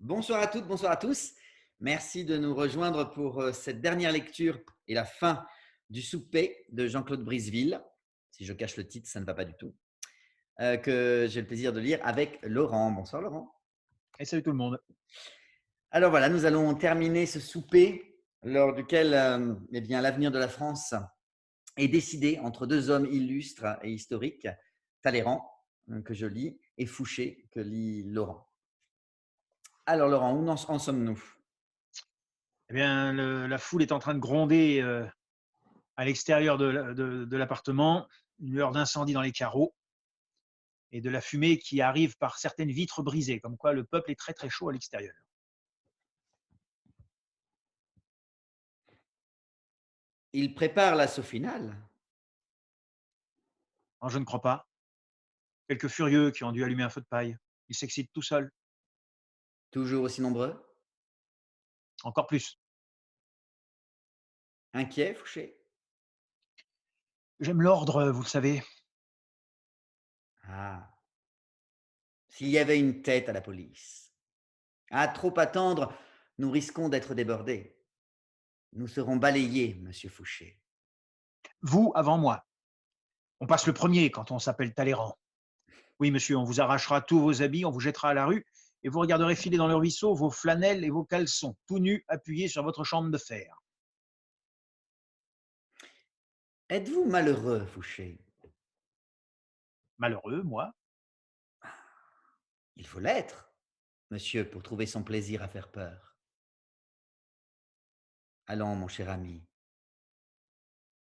Bonsoir à toutes, bonsoir à tous. Merci de nous rejoindre pour cette dernière lecture et la fin du souper de Jean-Claude Briseville. Si je cache le titre, ça ne va pas du tout. Que j'ai le plaisir de lire avec Laurent. Bonsoir Laurent. Et salut tout le monde. Alors voilà, nous allons terminer ce souper lors duquel eh bien, l'avenir de la France est décidé entre deux hommes illustres et historiques, Talleyrand, que je lis, et Fouché, que lit Laurent. Alors Laurent, où en sommes-nous? Eh bien, la foule est en train de gronder à l'extérieur de l'appartement, une lueur d'incendie dans les carreaux et de la fumée qui arrive par certaines vitres brisées, comme quoi le peuple est très très chaud à l'extérieur. Il prépare l'assaut final. Alors, je ne crois pas. Quelques furieux qui ont dû allumer un feu de paille. Ils s'excitent tout seuls, Toujours aussi nombreux? encore plus. Inquiet, Fouché? J'aime l'ordre, vous le savez. Ah, s'il y avait une tête à la police. À trop attendre, nous risquons d'être débordés. Nous serons balayés, monsieur Fouché. Vous avant moi. On passe le premier quand on s'appelle Talleyrand. Oui, monsieur, on vous arrachera tous vos habits, on vous jettera à la rue et vous regarderez filer dans le ruisseau vos flanelles et vos caleçons, tout nus, appuyés sur votre chambre de fer. Êtes-vous malheureux, Fouché? Malheureux, moi. Il faut l'être, monsieur, pour trouver son plaisir à faire peur. Allons, mon cher ami,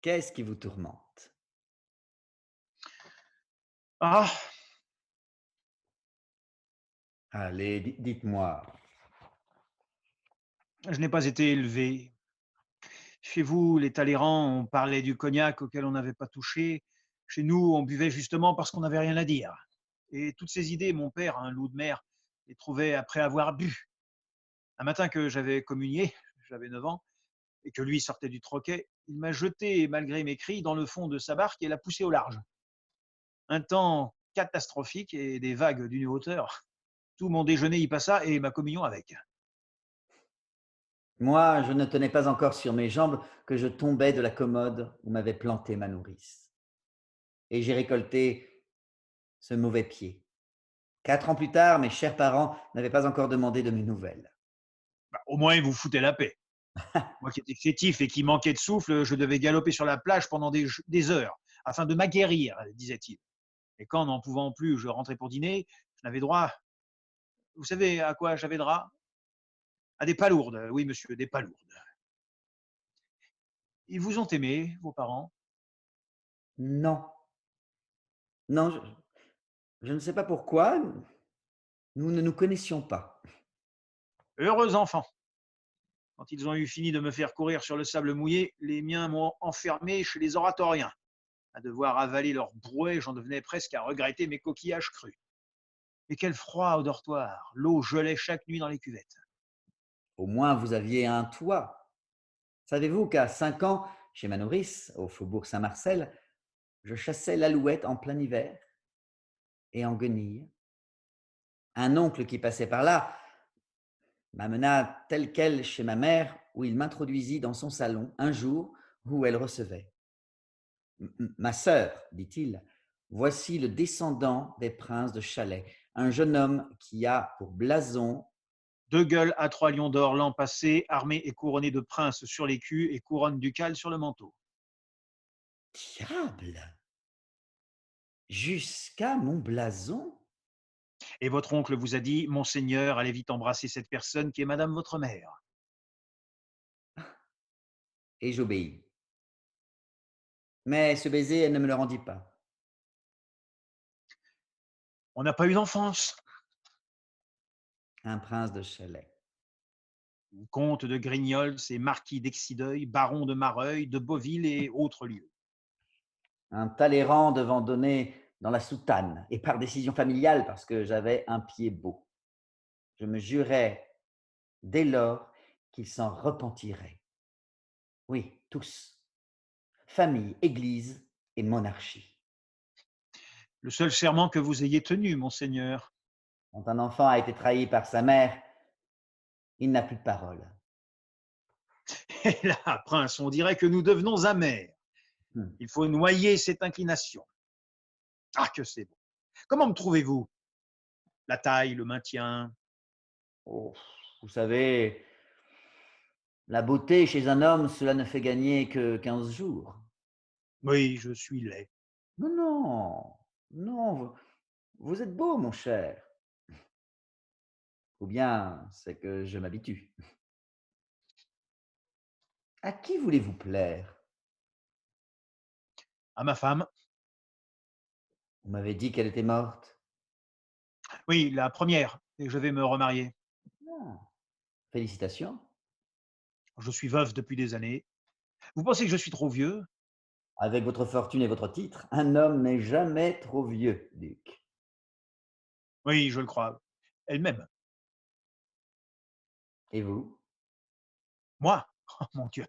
qu'est-ce qui vous tourmente? Ah, Allez, dites-moi. je n'ai pas été élevé. Chez vous, les Talleyrand, on parlait du cognac auquel on n'avait pas touché. Chez nous, on buvait justement parce qu'on n'avait rien à dire. Et toutes ces idées, mon père, un loup de mer, les trouvait après avoir bu. Un matin que j'avais communié, j'avais 9 ans, et que lui sortait du troquet, il m'a jeté, malgré mes cris, dans le fond de sa barque et l'a poussé au large. Un temps catastrophique et des vagues d'une hauteur. Tout mon déjeuner y passa et ma communion avec. Moi, je ne tenais pas encore sur mes jambes que je tombais de la commode où m'avait planté ma nourrice. Et j'ai récolté ce mauvais pied. 4 ans plus tard, mes chers parents n'avaient pas encore demandé de mes nouvelles. Bah, au moins, il vous foutait la paix. Moi qui étais chétif et qui manquais de souffle, je devais galoper sur la plage pendant des heures, afin de m'aguerrir, disait-il. Et quand, n'en pouvant plus, je rentrais pour dîner, je n'avais droit. Vous savez à quoi j'avais droit? À des palourdes. Oui, monsieur, des palourdes. Ils vous ont aimé, vos parents? Non, non, je ne sais pas pourquoi, nous ne nous connaissions pas. Heureux enfants. Quand ils ont eu fini de me faire courir sur le sable mouillé, les miens m'ont enfermé chez les oratoriens. À devoir avaler leur brouet, j'en devenais presque à regretter mes coquillages crus. Et quel froid au dortoir. L'eau gelait chaque nuit dans les cuvettes. Au moins, vous aviez un toit. Savez-vous qu'à 5 ans, chez ma nourrice, au faubourg Saint-Marcel, je chassais l'alouette en plein hiver et en guenilles. Un oncle qui passait par là m'amena tel quel chez ma mère, où il m'introduisit dans son salon un jour où elle recevait. Ma sœur, dit-il, voici le descendant des princes de Chalais, un jeune homme qui a pour blason. Deux gueules à 3 lions d'or l'an passé, armés et couronnés de princes sur l'écu et couronne ducale sur le manteau. Diable! Jusqu'à mon blason? Et votre oncle vous a dit, Monseigneur, allez vite embrasser cette personne qui est madame votre mère. Et j'obéis. Mais ce baiser, elle ne me le rendit pas. On n'a pas eu d'enfance. Un prince de Chalais. Comte de Grignols et marquis d'Excideuil, baron de Mareuil, de Beauville et autres lieux. Un Talleyrand devant donner dans la soutane, et par décision familiale, parce que j'avais un pied beau. Je me jurais dès lors qu'ils s'en repentiraient. Oui, tous. Famille, Église et monarchie. Le seul serment que vous ayez tenu, Monseigneur. Quand un enfant a été trahi par sa mère, Il n'a plus de parole. Et là, prince, on dirait que nous devenons amers. Hmm. Il faut noyer cette inclination. Ah, que c'est bon. Comment me trouvez-vous? La taille, le maintien? Oh, vous savez, la beauté chez un homme, cela ne fait gagner que 15 jours. Oui, je suis laid. Non, non, non, vous êtes beau, mon cher. Ou bien c'est que je m'habitue. À qui voulez-vous plaire? À ma femme? Vous m'avez dit qu'elle était morte. Oui, la première. Et je vais me remarier. Ah, félicitations. Je suis veuf depuis des années. Vous pensez que je suis trop vieux? Avec votre fortune et votre titre, un homme n'est jamais trop vieux, Duc. Oui, je le crois. Elle m'aime. Et vous? Moi? Oh mon Dieu.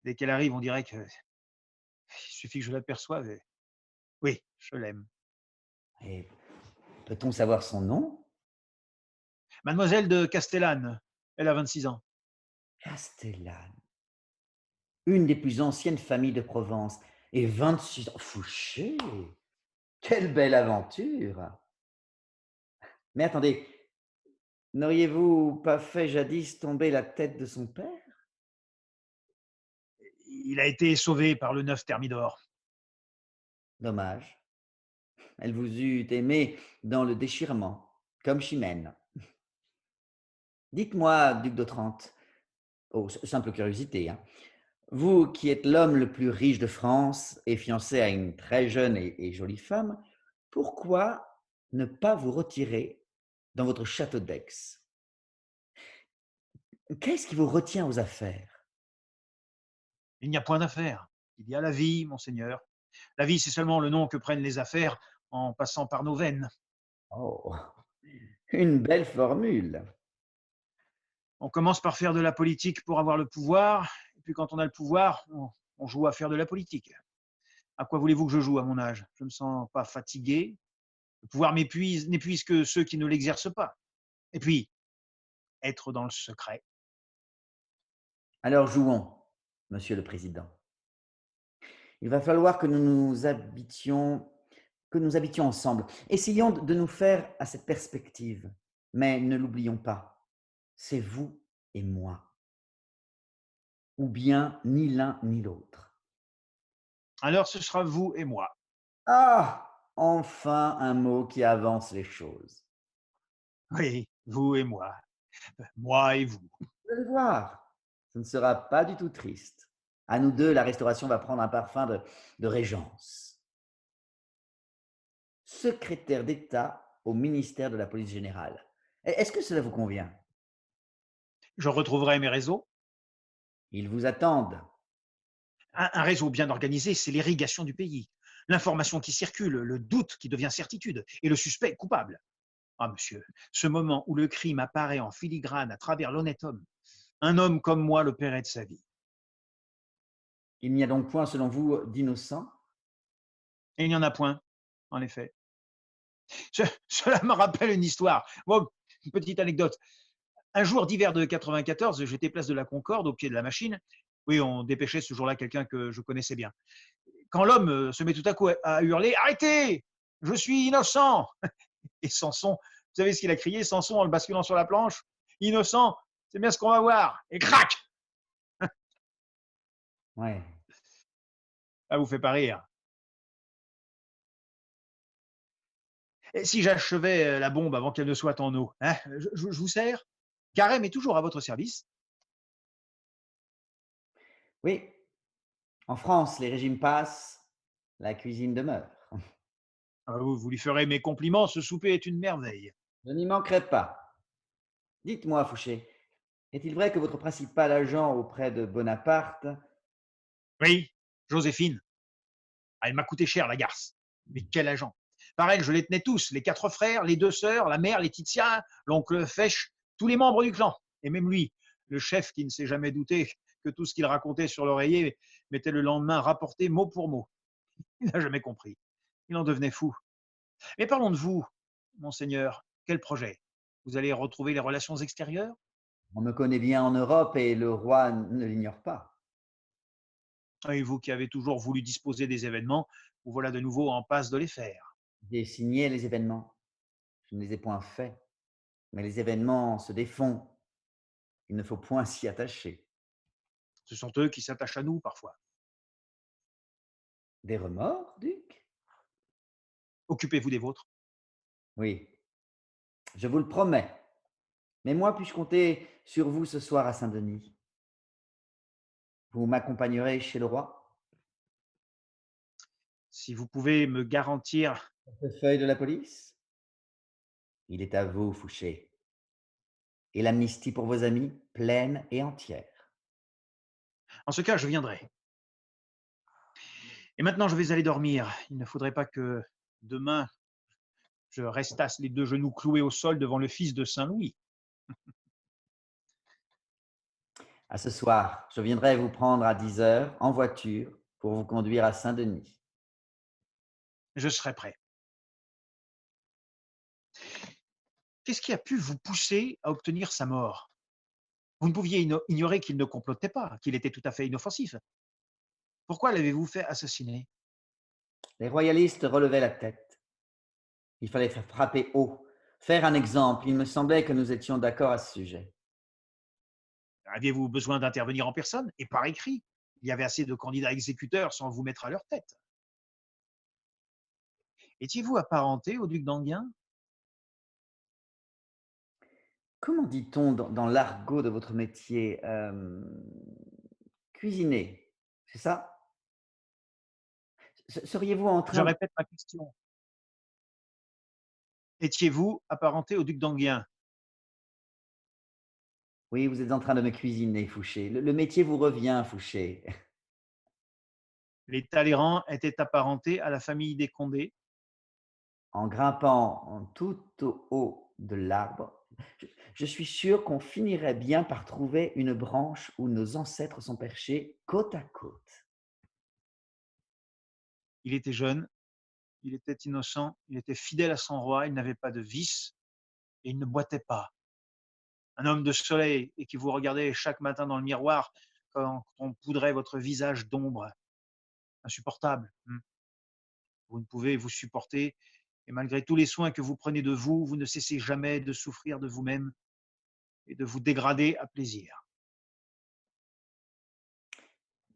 Dès qu'elle arrive, on dirait que il suffit que je l'aperçoive et oui, je l'aime. Et peut-on savoir son nom? Mademoiselle de Castellane, elle a 26 ans. Castellane, une des plus anciennes familles de Provence. Et 26 ans. Fouché! Quelle belle aventure! Mais attendez, n'auriez-vous pas fait jadis tomber la tête de son père? Il a été sauvé par le 9 Thermidor. Dommage. Elle vous eût aimé dans le déchirement, comme Chimène. Dites-moi, duc d'Otrante, oh, simple curiosité, hein, vous qui êtes l'homme le plus riche de France et fiancé à une très jeune et jolie femme, pourquoi ne pas vous retirer dans votre château d'Aix? Qu'est-ce qui vous retient aux affaires? Il n'y a point d'affaire. Il y a la vie, monseigneur. La vie, c'est seulement le nom que prennent les affaires en passant par nos veines. Oh, une belle formule. On commence par faire de la politique pour avoir le pouvoir, et puis quand on a le pouvoir, on joue à faire de la politique. À quoi voulez-vous que je joue à mon âge? Je ne me sens pas fatigué. Le pouvoir n'épuise que ceux qui ne l'exercent pas. Et puis, être dans le secret. Alors jouons, monsieur le président. Il va falloir que nous habitions ensemble. Essayons de nous faire à cette perspective, mais ne l'oublions pas, c'est vous et moi, ou bien ni l'un ni l'autre. Alors, ce sera vous et moi. Ah, enfin un mot qui avance les choses. Oui, vous et moi. Moi et vous. Vous allez voir, ce ne sera pas du tout triste. À nous deux, la restauration va prendre un parfum de régence. Secrétaire d'État au ministère de la Police générale. Est-ce que cela vous convient? Je retrouverai mes réseaux. Ils vous attendent. Un réseau bien organisé, c'est l'irrigation du pays. L'information qui circule, le doute qui devient certitude, et le suspect coupable. Ah, monsieur, ce moment où le crime apparaît en filigrane à travers l'honnête homme, un homme comme moi le paierait de sa vie. Il n'y a donc point, selon vous, d'innocents? Et il n'y en a point, en effet. Cela me rappelle une histoire. Bon, une petite anecdote. Un jour d'hiver de 94, j'étais place de la Concorde, au pied de la machine. Oui, on dépêchait ce jour-là quelqu'un que je connaissais bien. Quand l'homme se met tout à coup à hurler: «Arrêtez! Je suis innocent!» Et Samson, vous savez ce qu'il a crié, Samson, en le basculant sur la planche? «Innocent, c'est bien ce qu'on va voir!» Et crac! Ouais. Ça vous fait pas rire. Et si j'achevais la bombe avant qu'elle ne soit en eau, hein, je vous sers? Carême est toujours à votre service. Oui, en France, les régimes passent, la cuisine demeure. Ah, vous lui ferez mes compliments, ce souper est une merveille. Je n'y manquerai pas. Dites-moi, Fouché, est-il vrai que votre principal agent auprès de Bonaparte, Oui, Joséphine. Ah, elle m'a coûté cher, la garce. Mais quel agent! Par elle, je les tenais tous, les 4 frères, les 2 sœurs, la mère, Laetitia, l'oncle Fesch, tous les membres du clan. Et même lui, le chef qui ne s'est jamais douté que tout ce qu'il racontait sur l'oreiller m'était le lendemain rapporté mot pour mot. Il n'a jamais compris. Il en devenait fou. Mais parlons de vous, monseigneur. Quel projet? Vous allez retrouver les relations extérieures? On me connaît bien en Europe et le roi ne l'ignore pas. Et vous qui avez toujours voulu disposer des événements, vous voilà de nouveau en passe de les faire. J'ai signé les événements, je ne les ai point faits, mais les événements se défont, il ne faut point s'y attacher. Ce sont eux qui s'attachent à nous parfois. Des remords, duc? Occupez-vous des vôtres. Oui, je vous le promets. Mais moi, puis-je compter sur vous ce soir à Saint-Denis? Vous m'accompagnerez chez le roi? Si vous pouvez me garantir, Feuille de la police? Il est à vous, Fouché. Et l'amnistie pour vos amis, pleine et entière. en ce cas, je viendrai. Et maintenant, je vais aller dormir. Il ne faudrait pas que demain, je restasse les deux genoux cloués au sol devant le fils de Saint-Louis. À ce soir, je viendrai vous prendre à 10 heures en voiture pour vous conduire à Saint-Denis. Je serai prêt. Qu'est-ce qui a pu vous pousser à obtenir sa mort? Vous ne pouviez ignorer qu'il ne complotait pas, qu'il était tout à fait inoffensif. Pourquoi l'avez-vous fait assassiner? Les royalistes relevaient la tête. Il fallait faire frapper haut, faire un exemple. Il me semblait que nous étions d'accord à ce sujet. Aviez-vous besoin d'intervenir en personne et par écrit? Il y avait assez de candidats exécuteurs sans vous mettre à leur tête. Étiez-vous apparenté au duc d'Enghien? Comment dit-on dans l'argot de votre métier cuisiner, c'est ça? Seriez-vous en Je train de... répète ma question. Étiez-vous apparenté au duc d'Enghien? Oui, vous êtes en train de me cuisiner, Fouché. Le métier vous revient, Fouché. Les Talleyrand étaient apparentés à la famille des Condé. En grimpant tout au haut de l'arbre, je suis sûr qu'on finirait bien par trouver une branche où nos ancêtres sont perchés côte à côte. Il était jeune, il était innocent, il était fidèle à son roi, il n'avait pas de vice et il ne boitait pas. Un homme de soleil et qui vous regardait chaque matin dans le miroir quand on poudrait votre visage d'ombre. Insupportable. Vous ne pouvez vous supporter et malgré tous les soins que vous prenez de vous, vous ne cessez jamais de souffrir de vous-même et de vous dégrader à plaisir.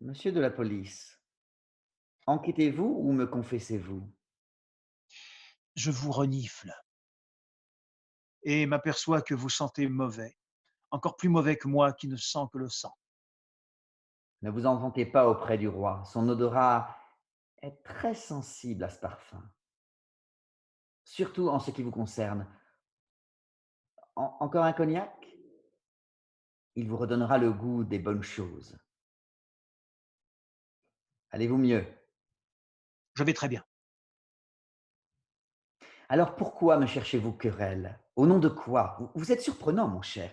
Monsieur de la police, enquêtez-vous ou me confessez-vous? Je vous renifle et m'aperçois que vous sentez mauvais, encore plus mauvais que moi qui ne sens que le sang. Ne vous en vantez pas auprès du roi. Son odorat est très sensible à ce parfum, surtout en ce qui vous concerne. Encore un cognac? Il vous redonnera le goût des bonnes choses. Allez-vous mieux? Je vais très bien. Alors pourquoi me cherchez-vous querelle? Au nom de quoi? Vous êtes surprenant, mon cher.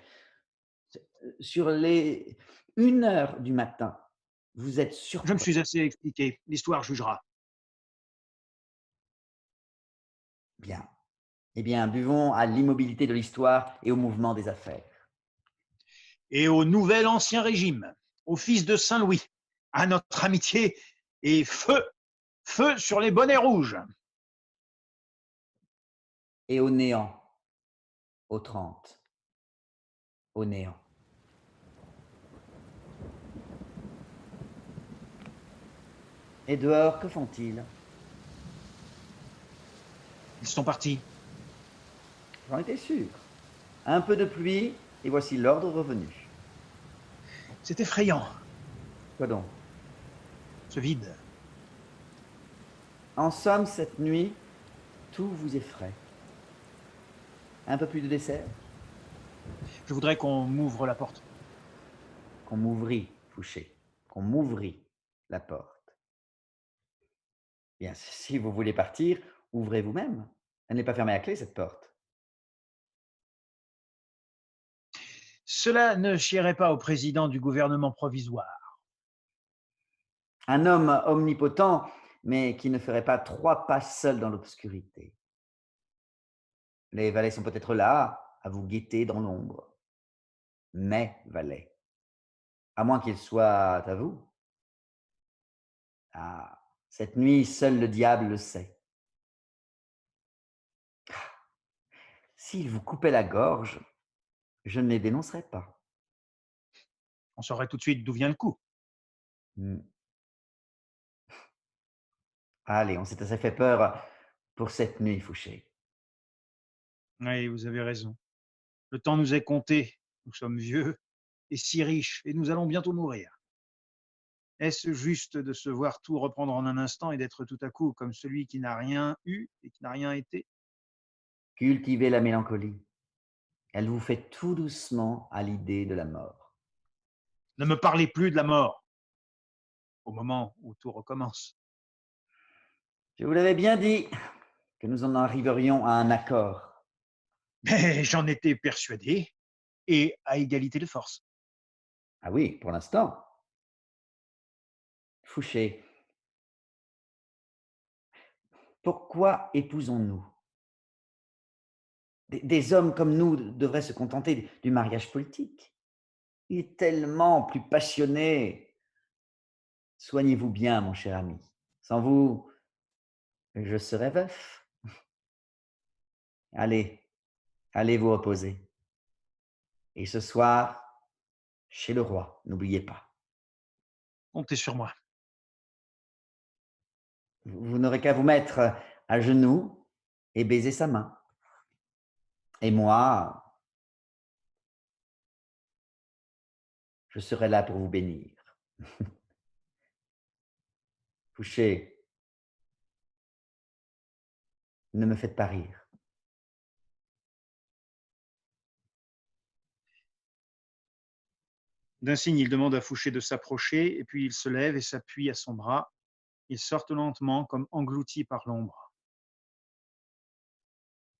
Sur les 1 heure du matin, vous êtes Je me surprenant. suis assez expliqué, l'histoire jugera. Bien. Eh bien, buvons à l'immobilité de l'histoire et au mouvement des affaires. Et au nouvel ancien régime, au fils de Saint-Louis, à notre amitié et feu, feu sur les bonnets rouges. Et au néant, au 30, au néant. Et dehors, que font-ils? Ils sont partis. J'en étais sûr. Un peu de pluie, et voici l'ordre revenu. C'est effrayant, Quoi donc? ce vide. En somme, cette nuit, tout vous effraie. Un peu plus de dessert? Je voudrais qu'on m'ouvre la porte. Qu'on m'ouvrit, Fouché, qu'on m'ouvrit la porte. Bien, si vous voulez partir, ouvrez vous-même. Elle n'est pas fermée à clé, cette porte. Cela ne chierait pas au président du gouvernement provisoire. Un homme omnipotent, mais qui ne ferait pas 3 pas seul dans l'obscurité. Les valets sont peut-être là, à vous guetter dans l'ombre. mes valets. À moins qu'il soit à vous. Ah, cette nuit, seul le diable le sait. S'il vous coupait la gorge, je ne les dénoncerais pas. On saurait tout de suite d'où vient le coup. Hmm. Allez, on s'est assez fait peur pour cette nuit, Fouché. Oui, vous avez raison. Le temps nous est compté. Nous sommes vieux et si riches, et nous allons bientôt mourir. Est-ce juste de se voir tout reprendre en un instant et d'être tout à coup comme celui qui n'a rien eu et qui n'a rien été? Cultivez la mélancolie. Elle vous fait tout doucement à l'idée de la mort. Ne me parlez plus de la mort au moment où tout recommence. Je vous l'avais bien dit que nous en arriverions à un accord. Mais j'en étais persuadé, et à égalité de force. Ah oui, pour l'instant. Fouché, pourquoi épousons-nous? Des hommes comme nous devraient se contenter du mariage politique. Il est tellement plus passionné. Soignez-vous bien, mon cher ami. Sans vous, je serais veuf. Allez, allez vous reposer. Et ce soir, chez le roi, n'oubliez pas. Comptez sur moi. Vous n'aurez qu'à vous mettre à genoux et baiser sa main. Et moi, je serai là pour vous bénir. Fouché, ne me faites pas rire. D'un signe, il demande à Fouché de s'approcher, et puis il se lève et s'appuie à son bras. Ils sortent lentement, comme engloutis par l'ombre.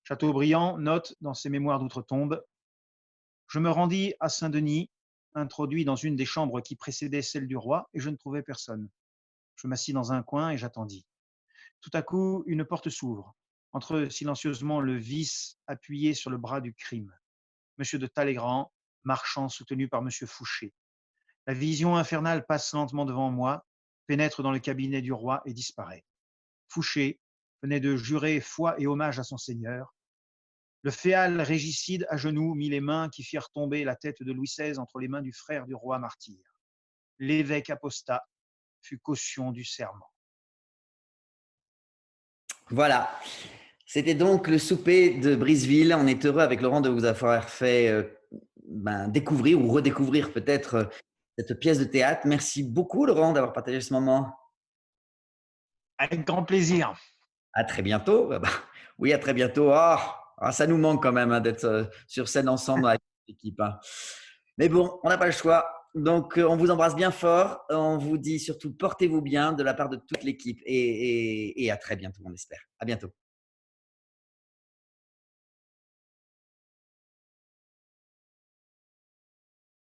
Chateaubriand note dans ses mémoires d'outre-tombe: je me rendis à Saint-Denis, introduit dans une des chambres qui précédaient celle du roi, et je ne trouvai personne. Je m'assis dans un coin et j'attendis. Tout à coup, une porte s'ouvre. Entre silencieusement le vice appuyé sur le bras du crime. Monsieur de Talleyrand, marchant soutenu par monsieur Fouché. La vision infernale passe lentement devant moi, pénètre dans le cabinet du roi et disparaît. Fouché venait de jurer foi et hommage à son seigneur. Le féal régicide à genoux mit les mains qui firent tomber la tête de Louis XVI entre les mains du frère du roi martyr. L'évêque apostat fut caution du serment. Voilà. C'était donc le souper de Briseville. On est heureux avec Laurent de vous avoir fait découvrir ou redécouvrir peut-être cette pièce de théâtre. Merci beaucoup Laurent d'avoir partagé ce moment. Avec grand plaisir. À très bientôt. Oui, à très bientôt. Ça nous manque quand même d'être sur scène ensemble avec l'équipe. Mais bon, on n'a pas le choix. Donc, on vous embrasse bien fort. On vous dit surtout portez-vous bien de la part de toute l'équipe et à très bientôt, on espère. À bientôt.